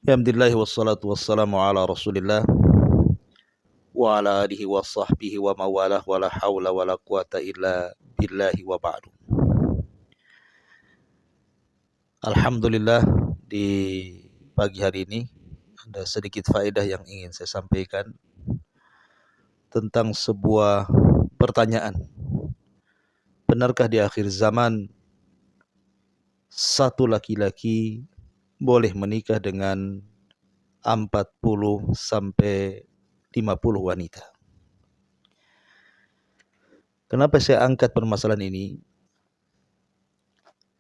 Alhamdulillah wassalatu wassalamu ala Rasulillah wa ala alihi wa sahbihi wa mawalah wa la hawla wa la quwata illa billahi wa ba'du. Alhamdulillah, di pagi hari ini ada sedikit faedah yang ingin saya sampaikan tentang sebuah pertanyaan. Benarkah di akhir zaman satu laki-laki boleh menikah dengan 40 sampai 50 wanita? Kenapa saya angkat permasalahan ini?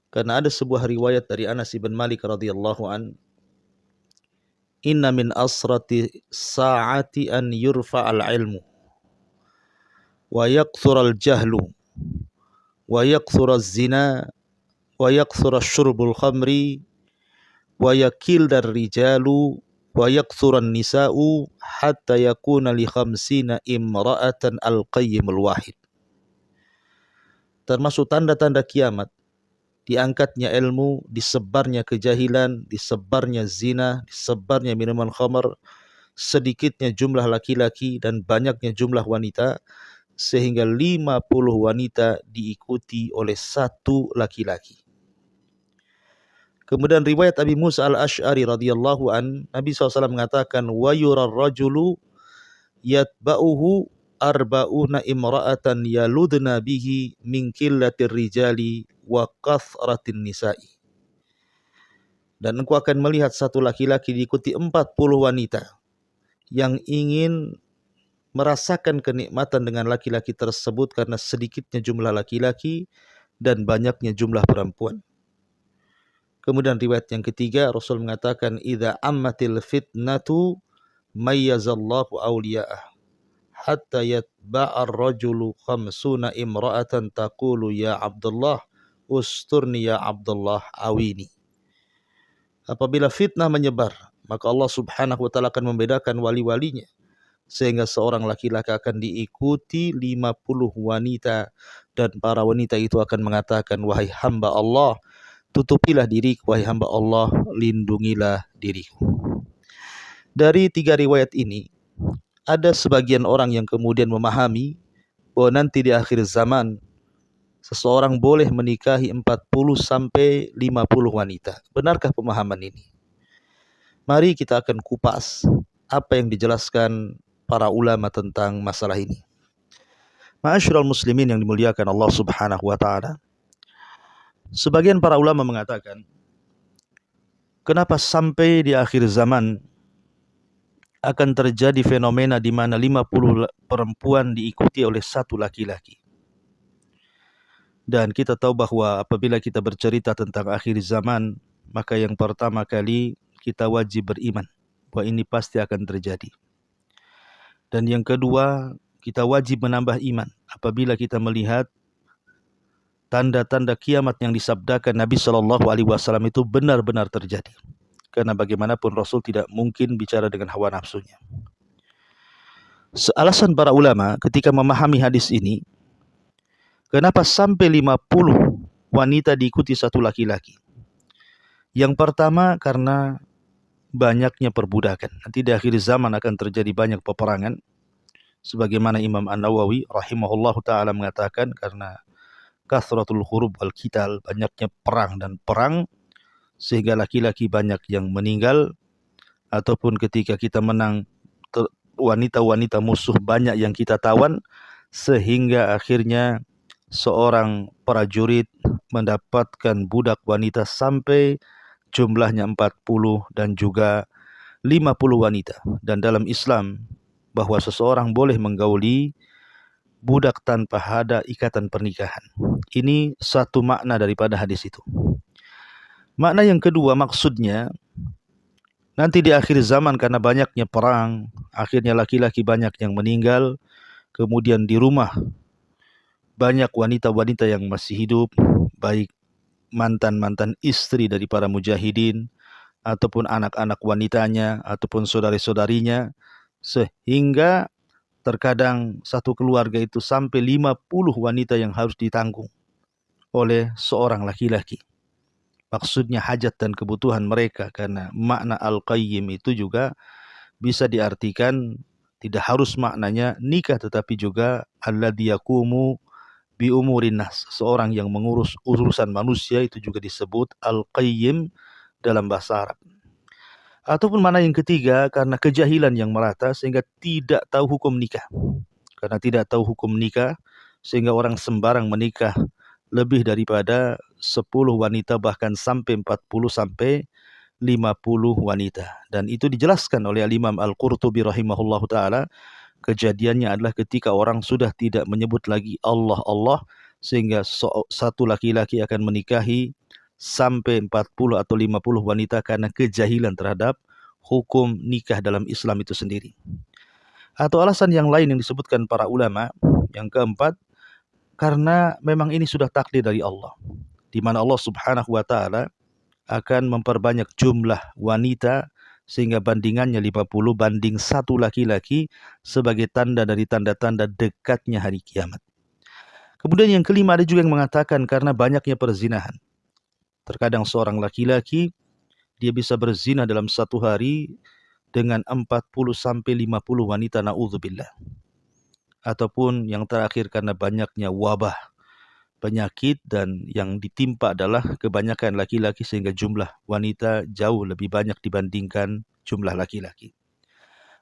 Karena ada sebuah riwayat dari Anas bin Malik radhiyallahu an, inna min asrati sa'ati an yurfa'al ilmu wa yakthura al-jahlu wa yakthura az-zina wa yakthura syurbul khamri wa yakildar rijalu wa yakthura an-nisa'u hatta yakuna li 50 imra'atan al-qayyimul wahid. Termasuk tanda-tanda kiamat, diangkatnya ilmu, disebarnya kejahilan, disebarnya zina, disebarnya minuman khamar, sedikitnya jumlah laki-laki dan banyaknya jumlah wanita, sehingga 50 wanita diikuti oleh satu laki-laki. Kemudian riwayat Abi Musa al-Ash'ari radhiyallahu an, Nabi SAW mengatakan, wa yurar rajulu yatba'uhu arba'una imra'atan yaludna bihi min qillatir rijali wa kathratin nisa'i. Dan engkau akan melihat satu laki-laki diikuti 40 wanita yang ingin merasakan kenikmatan dengan laki-laki tersebut karena sedikitnya jumlah laki-laki dan banyaknya jumlah perempuan. Kemudian riwayat yang ketiga, Rasul mengatakan, idza ammatil fitnatu mayyazallahu awliya'ah hatta yatba'ar rajulu khamsuna imra'atan taqulu ya Abdullah usturni ya Abdullah awini. Apabila fitnah menyebar, maka Allah Subhanahu wa taala akan membedakan wali-walinya, sehingga seorang laki-laki akan diikuti 50 wanita, dan para wanita itu akan mengatakan, wahai hamba Allah, tutupilah diriku, wahai hamba Allah, lindungilah diriku. Dari tiga riwayat ini, ada sebagian orang yang kemudian memahami bahwa nanti di akhir zaman seseorang boleh menikahi 40 sampai 50 wanita. Benarkah pemahaman ini? Mari kita akan kupas apa yang dijelaskan para ulama tentang masalah ini. Ma'asyiral muslimin yang dimuliakan Allah Subhanahu wa taala. Sebagian para ulama mengatakan, kenapa sampai di akhir zaman akan terjadi fenomena di mana 50 perempuan diikuti oleh satu laki-laki. Dan kita tahu bahwa apabila kita bercerita tentang akhir zaman, maka yang pertama kali kita wajib beriman bahwa ini pasti akan terjadi. Dan yang kedua, kita wajib menambah iman apabila kita melihat tanda-tanda kiamat yang disabdakan Nabi SAW itu benar-benar terjadi. Karena bagaimanapun Rasul tidak mungkin bicara dengan hawa nafsunya. Alasan para ulama ketika memahami hadis ini, kenapa sampai 50 wanita diikuti satu laki-laki? Yang pertama karena banyaknya perbudakan. Nanti di akhir zaman akan terjadi banyak peperangan. Sebagaimana Imam An-Nawawi rahimahullahu ta'ala mengatakan, karena kathratul hurub wal qital, banyaknya perang dan perang, sehingga laki-laki banyak yang meninggal, ataupun ketika kita menang, wanita-wanita musuh banyak yang kita tawan, sehingga akhirnya seorang prajurit mendapatkan budak wanita sampai jumlahnya 40 dan juga 50 wanita. Dan dalam Islam, bahwa seseorang boleh menggauli budak tanpa ada ikatan pernikahan. Ini satu makna daripada hadis itu. Makna yang kedua, maksudnya nanti di akhir zaman karena banyaknya perang, akhirnya laki-laki banyak yang meninggal, kemudian di rumah banyak wanita-wanita yang masih hidup, baik mantan-mantan istri dari para mujahidin, ataupun anak-anak wanitanya, ataupun saudari-saudarinya, sehingga terkadang satu keluarga itu sampai 50 wanita yang harus ditanggung oleh seorang laki-laki. maksudnya hajat dan kebutuhan mereka, karena makna al-qayyim itu juga bisa diartikan tidak harus maknanya nikah, tetapi juga alladzi yaqumu bi umurin nas, seorang yang mengurus urusan manusia, itu juga disebut al-qayyim dalam bahasa Arab. Ataupun mana yang ketiga, karena kejahilan yang merata sehingga tidak tahu hukum nikah. Karena tidak tahu hukum nikah sehingga orang sembarang menikah lebih daripada 10 wanita, bahkan sampai 40 sampai 50 wanita. Dan itu dijelaskan oleh Imam Al-Qurtubi rahimahullahu taala. Kejadiannya adalah ketika orang sudah tidak menyebut lagi Allah Allah, sehingga satu laki-laki akan menikahi sampai 40 atau 50 wanita karena kejahilan terhadap hukum nikah dalam Islam itu sendiri. Atau alasan yang lain yang disebutkan para ulama, yang keempat, karena memang ini sudah takdir dari Allah, di mana Allah Subhanahu wa taala akan memperbanyak jumlah wanita sehingga bandingannya 50 banding 1 laki-laki sebagai tanda dari tanda-tanda dekatnya hari kiamat. Kemudian yang kelima, ada juga yang mengatakan karena banyaknya perzinahan. Terkadang seorang laki-laki dia bisa berzina dalam satu hari dengan 40 sampai 50 wanita, naudzubillah. Ataupun yang terakhir karena banyaknya wabah, penyakit, dan yang ditimpa adalah kebanyakan laki-laki sehingga jumlah wanita jauh lebih banyak dibandingkan jumlah laki-laki.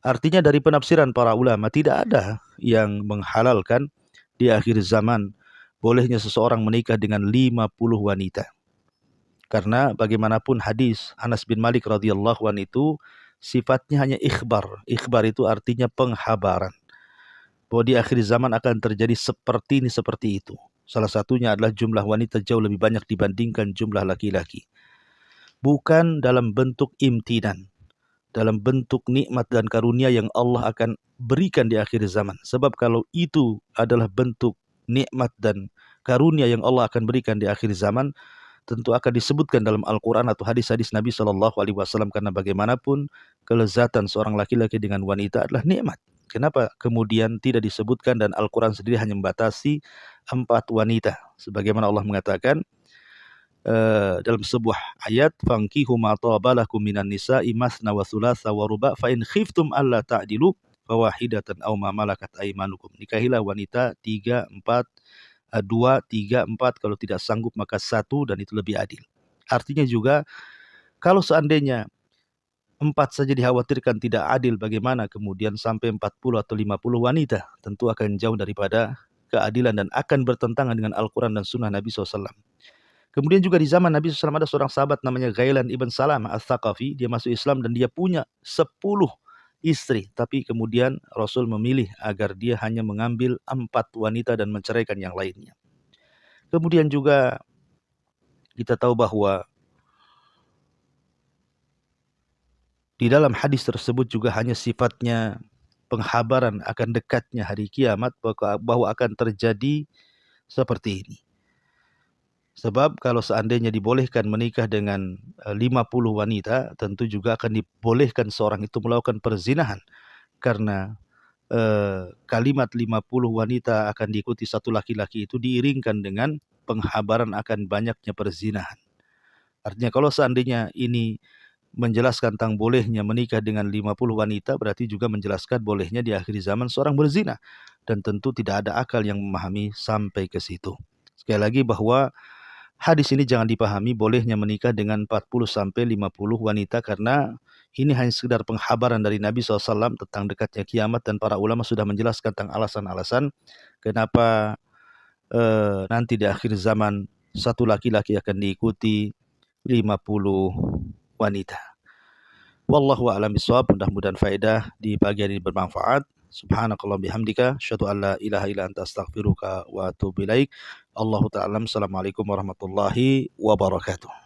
Artinya dari penafsiran para ulama tidak ada yang menghalalkan di akhir zaman bolehnya seseorang menikah dengan 50 wanita. Karena bagaimanapun hadis Anas bin Malik radhiyallahu anhu itu sifatnya hanya ikhbar. Ikhbar itu artinya penghabaran bahwa di akhir zaman akan terjadi seperti ini, seperti itu. Salah satunya adalah jumlah wanita jauh lebih banyak dibandingkan jumlah laki-laki. Bukan dalam bentuk imtinan, dalam bentuk nikmat dan karunia yang Allah akan berikan di akhir zaman. Sebab kalau itu adalah bentuk nikmat dan karunia yang Allah akan berikan di akhir zaman, tentu akan disebutkan dalam Al-Quran atau hadis-hadis Nabi SAW, karena bagaimanapun kelezatan seorang laki-laki dengan wanita adalah nikmat. Kenapa kemudian tidak disebutkan dan Al-Quran sendiri hanya membatasi 4 wanita? Sebagaimana Allah mengatakan dalam sebuah ayat, fankihu ma taba lakum minan nisa'i masna wa thulatha wa ruba' fa in khiftum alla ta'dilu fawahidatan aw ma malakat aymanukum. Nikahilah wanita 3, 4, 2, 3, 4, kalau tidak sanggup maka 1, dan itu lebih adil. Artinya juga kalau seandainya 4 saja dikhawatirkan tidak adil, bagaimana kemudian sampai 40 atau 50 wanita? Tentu akan jauh daripada keadilan dan akan bertentangan dengan Al-Quran dan Sunnah Nabi SAW. Kemudian juga di zaman Nabi SAW ada seorang sahabat namanya Ghailan ibn Salam al-Thaqafi. Dia masuk Islam dan dia punya 10 istri, tapi kemudian Rasul memilih agar dia hanya mengambil 4 wanita dan menceraikan yang lainnya. Kemudian juga kita tahu bahwa di dalam hadis tersebut juga hanya sifatnya penghabaran akan dekatnya hari kiamat, bahwa akan terjadi seperti ini. Sebab kalau seandainya dibolehkan menikah dengan 50 wanita, tentu juga akan dibolehkan seorang itu melakukan perzinahan. Karena kalimat 50 wanita akan diikuti 1 laki-laki itu diiringkan dengan penghabaran akan banyaknya perzinahan. Artinya kalau seandainya ini menjelaskan tentang bolehnya menikah dengan 50 wanita, berarti juga menjelaskan bolehnya di akhir zaman seorang berzina. Dan tentu tidak ada akal yang memahami sampai ke situ. Sekali lagi bahwa hadis ini jangan dipahami bolehnya menikah dengan 40 sampai 50 wanita, karena ini hanya sekedar penghabaran dari Nabi SAW tentang dekatnya kiamat, dan para ulama sudah menjelaskan tentang alasan-alasan kenapa nanti di akhir zaman 1 laki-laki akan diikuti 50 wanita. Wallahu a'lam bishawab. Mudah-mudahan faedah di pagi hari ini bermanfaat. Subhanakallah bihamdika, asyhadu an la ilaha illa anta astaghfiruka wa atubu ilaik. Allahu ta'ala. Assalamualaikum warahmatullahi wabarakatuh.